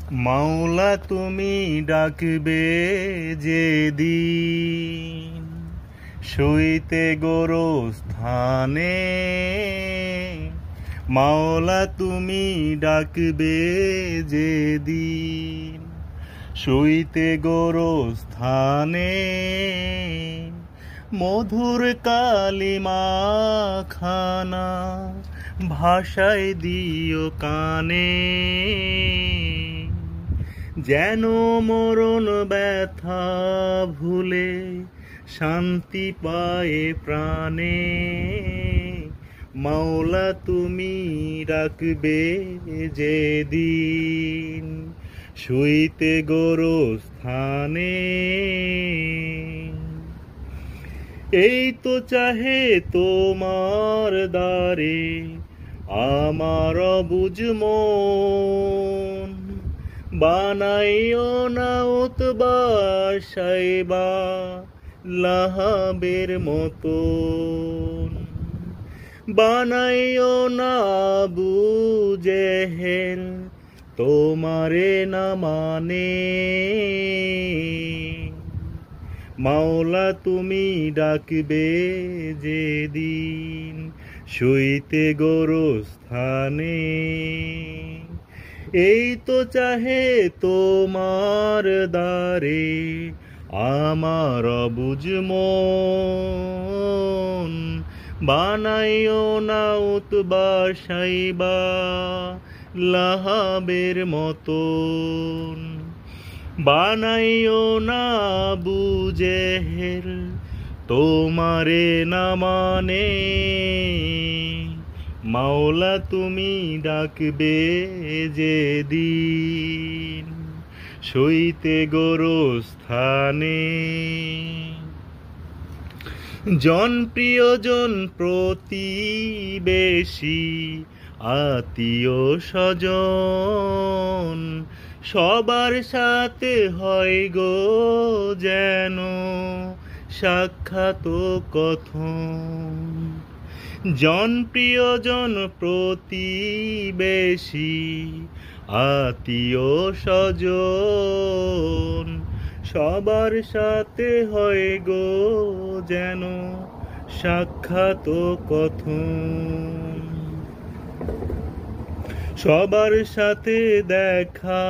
মাওলা তুমি ডাকবে যেদিন শুইতে গোরস্থানে, মাওলা তুমি ডাকবে যেদিন শুইতে গোরস্থানে, মধুর কালিমা খানা ভাষায় দিও কানে, যেন মরণ ব্যথা ভুলে শান্তি পায়ে প্রাণে। মাওলা তুমি ডাকবে যেদিন শুইতে গোরস্থানে, এই তো চাহে তোমার দ্বারে আমার অবুঝ মন, বানাইও না উতবা সাইবা লাহাবের মতন, বানাইও না আবু জেহেল তোমারে না মানে। মাওলা তুমি ডাকবে যেদিন শুইতে গোরস্থানে, এই তো চাহে তোমার দ্বারে আমার অবুঝ মন, বানাইও না উতবা সাইবা লাহাবের মতন, বানাইও না আবু জেহেল তোমারে না মানে। মাওলা তুমি ডাকবে যেদিন শুইতে গোরস্থানে, জন প্রিয়জন প্রতিবেশী আত্মীয় স্বজন সবার সাথে হয় গো যেন সাক্ষাৎ কথন, জন প্রিয়জন প্রতিবেশী আত্মীয় স্বজন সবার সাথে হয় গো যেন সাক্ষাৎ কথন, সবার সাথে দেখা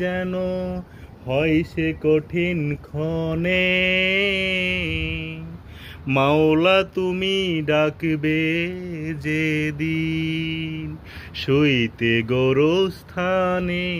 যেন হয় সে কঠিন ক্ষণে। মাওলা তুমি ডাকবে যেদিন শুইতে গোরস্থানে।